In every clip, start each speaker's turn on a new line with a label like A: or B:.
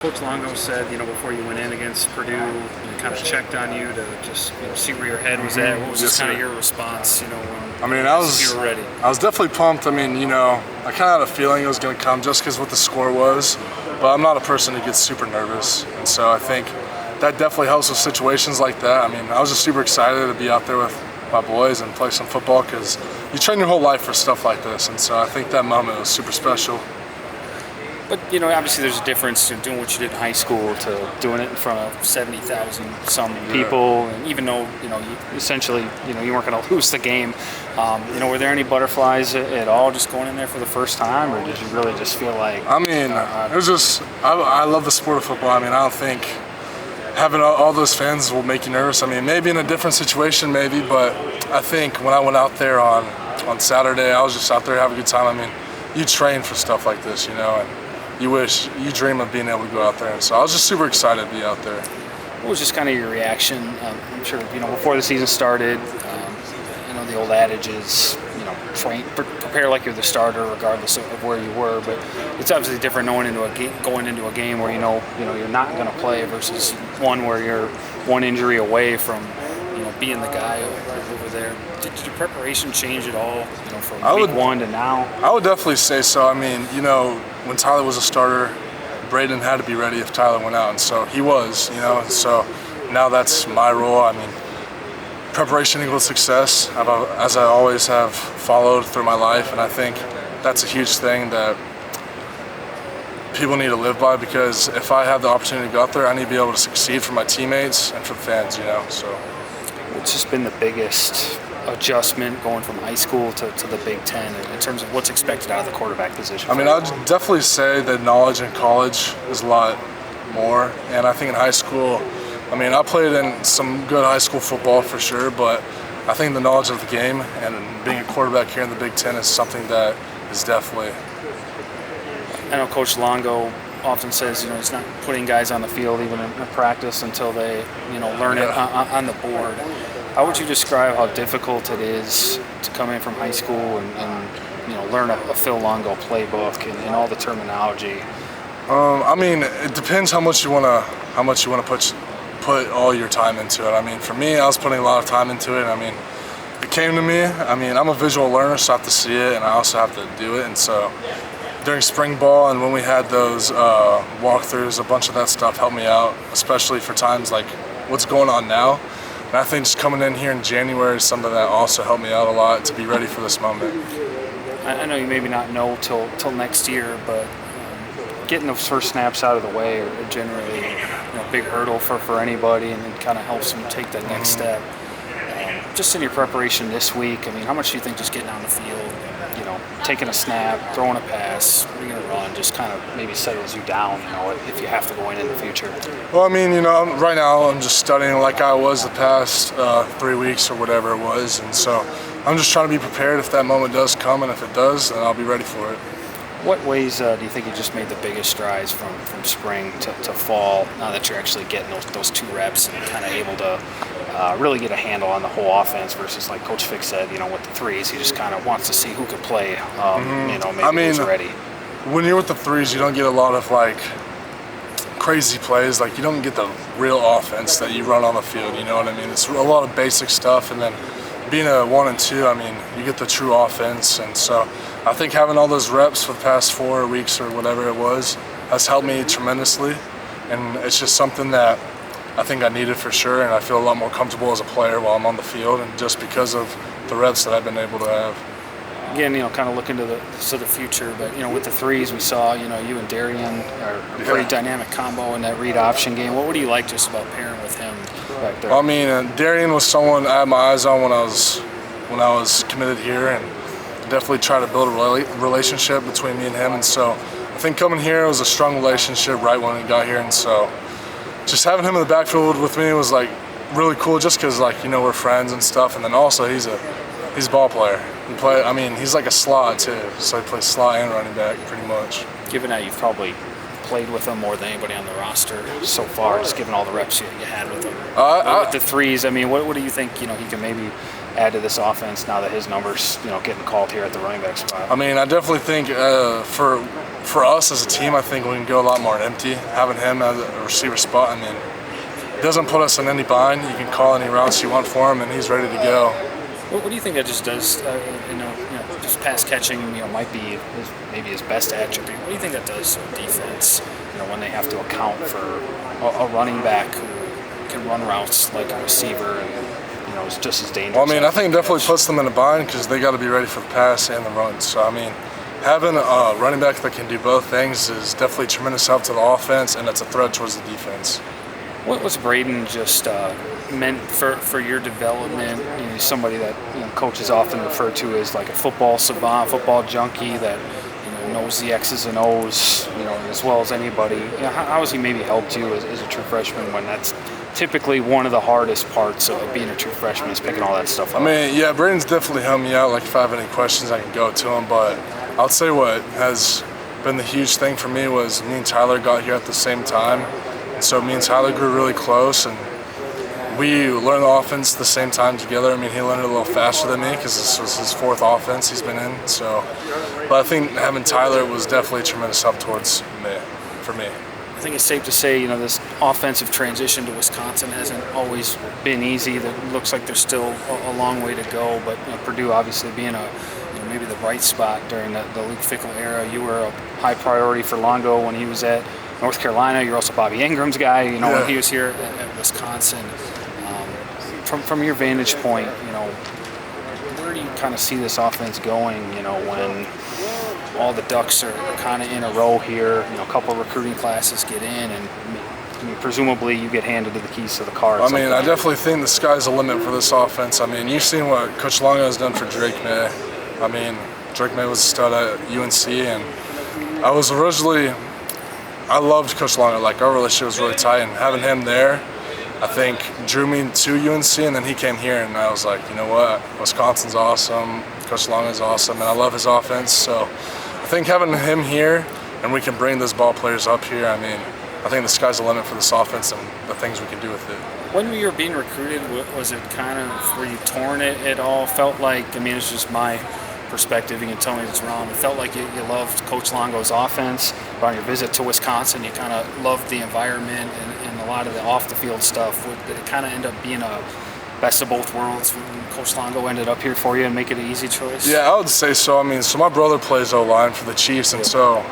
A: Coach Longo said, before you went in against Purdue, he kind of checked on you to just see where your head was at. What was just kind of your response, when you were ready?
B: I was definitely pumped. I kind of had a feeling it was going to come just because what the score was, but I'm not a person who gets super nervous, and so I think that definitely helps with situations like that. I was just super excited to be out there with my boys and play some football because you train your whole life for stuff like this, and so I think that moment was super special.
A: But, obviously there's a difference in doing what you did in high school to doing it in front of 70,000 some people. And even though, you essentially, you weren't going to lose the game, were there any butterflies at all just going in there for the first time, or did you really just feel like...
B: it was just, I love the sport of football. I don't think having all those fans will make you nervous. Maybe in a different situation, maybe, but I think when I went out there on Saturday, I was just out there having a good time. You train for stuff like this, and you dream of being able to go out there, and so I was just super excited to be out there.
A: What was just kind of your reaction? I'm sure before the season started. The old adage is prepare like you're the starter, regardless of where you were. But it's obviously different going into a game where you're not going to play versus one where you're one injury away from being the guy over there. Did your preparation change at all? From week one to now?
B: I would definitely say so. When Tyler was a starter, Braden had to be ready if Tyler went out, and so he was. And so now that's my role. Preparation equals success, as I always have followed through my life, and I think that's a huge thing that people need to live by, because if I have the opportunity to go out there, I need to be able to succeed for my teammates and for the fans. So
A: what's just been the biggest adjustment going from high school to the Big Ten in terms of what's expected out of the quarterback position?
B: I'd definitely say that knowledge in college is a lot more, and I think in high school, I played in some good high school football for sure, but I think the knowledge of the game and being a quarterback here in the Big Ten is something that is definitely...
A: I know Coach Longo often says, he's not putting guys on the field even in practice until they, learn it on the board. How would you describe how difficult it is to come in from high school and learn a Phil Longo playbook and all the terminology?
B: It depends how much you want to put all your time into it. For me, I was putting a lot of time into it. It came to me. I'm a visual learner, so I have to see it, and I also have to do it. And so during spring ball and when we had those walkthroughs, a bunch of that stuff helped me out, especially for times like what's going on now. And I think just coming in here in January is something that also helped me out a lot to be ready for this moment.
A: I know you maybe not know till next year, but getting those first snaps out of the way are generally a big hurdle for anybody, and it kind of helps them take that next step. Just in your preparation this week, how much do you think just getting on the field, taking a snap, throwing a pass, what are you going to run, just kind of maybe settles you down, if you have to go in the future?
B: Well, right now I'm just studying like I was the past 3 weeks or whatever it was, and so I'm just trying to be prepared if that moment does come, and if it does, then I'll be ready for it.
A: What ways do you think you just made the biggest strides from spring to fall, now that you're actually getting those 2 reps and kind of able to really get a handle on the whole offense versus, like Coach Fick said, with the 3s, he just kind of wants to see who can play, maybe who's ready.
B: When you're with the 3s, you don't get a lot of, crazy plays. You don't get the real offense that you run on the field, you know what I mean? It's a lot of basic stuff, and then being a 1 and 2, you get the true offense, and so I think having all those reps for the past 4 weeks or whatever it was has helped me tremendously, and it's just something that I think I needed for sure, and I feel a lot more comfortable as a player while I'm on the field, and just because of the reps that I've been able to have.
A: Again, kind of looking to the future, but with the 3s, we saw you and Darion are a pretty dynamic combo in that read option game. What do you like just about pairing with him back there?
B: Darion was someone I had my eyes on when I was committed here, and definitely try to build a relationship between me and him. And so I think coming here was a strong relationship right when we got here, and so just having him in the backfield with me was really cool, just because we're friends and stuff. And then also he's a ball player. He's like a slot too, so he plays slot and running back pretty much.
A: Given that you've probably played with him more than anybody on the roster so far, just given all the reps you had with him. With the 3s, what do you think he can maybe add to this offense now that his numbers getting called here at the running back spot?
B: I definitely think for for us as a team, I think we can go a lot more empty. Having him as a receiver spot, I mean, it doesn't put us in any bind. You can call any routes you want for him, and he's ready to go.
A: What do you think that just does? Just pass catching, might be maybe his best attribute. What do you think that does to a defense? When they have to account for a running back who can run routes like a receiver, and is just as dangerous.
B: Well, I mean, I think it definitely puts them in a bind because they got to be ready for the pass and the run. So, I mean, having a running back that can do both things is definitely tremendous help to the offense, and it's a threat towards the defense.
A: What was Braden just meant for your development? He's somebody that coaches often refer to as like a football savant, football junkie that knows the X's and O's, as well as anybody. How has he maybe helped you as a true freshman when that's typically one of the hardest parts of being a true freshman is picking all that stuff up?
B: I mean, yeah, Braden's definitely helped me out. Like if I have any questions, I can go to him. But I'll say what has been the huge thing for me was me and Tyler got here at the same time. And so me and Tyler grew really close, and we learned the offense the same time together. I mean, he learned it a little faster than me because this was his fourth offense he's been in. So, but I think having Tyler was definitely a tremendous help towards me, for me.
A: I think it's safe to say, this offensive transition to Wisconsin hasn't always been easy. It looks like there's still a long way to go. But Purdue obviously being maybe the right spot during the Luke Fickell era. You were a high priority for Longo when he was at North Carolina. You're also Bobby Ingram's guy, when he was here at Wisconsin. From your vantage point, where do you kind of see this offense going, when all the ducks are kind of in a row here, a couple of recruiting classes get in, and presumably you get handed the keys to the car.
B: I mean, I definitely think the sky's the limit for this offense. I mean, you've seen what Coach Longo has done for Drake May. I mean, Drake May was a stud at UNC, and I loved Coach Longo. Like, our relationship was really tight, and having him there, I think, drew me to UNC, and then he came here, and I was like, you know what, Wisconsin's awesome, Coach Longo's awesome, and I love his offense. So I think having him here, and we can bring those ball players up here, I mean, I think the sky's the limit for this offense and the things we can do with it.
A: When you were being recruited, was it kind of, were you torn at all? Felt like, it's just my perspective, you can tell me if it's wrong, it felt like you loved Coach Longo's offense, but on your visit to Wisconsin, you kind of loved the environment and a lot of the off-the-field stuff. Did it kind of end up being a best of both worlds when Coach Longo ended up here for you and make it an easy choice?
B: Yeah, I would say so. So my brother plays O-line for the Chiefs, and so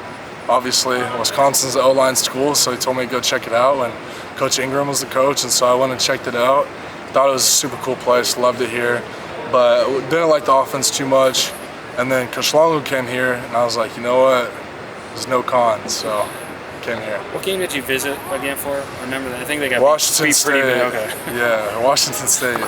B: obviously Wisconsin's an O-line school, so he told me to go check it out when Coach Ingram was the coach, and so I went and checked it out. Thought it was a super cool place, loved it here, but didn't like the offense too much. And then Coach Longo came here, and I was like, you know what, there's no con, so came here.
A: What game did you visit again for? I remember that. I think they got
B: Washington
A: beat
B: State.
A: pretty big. Okay.
B: Yeah, Washington State.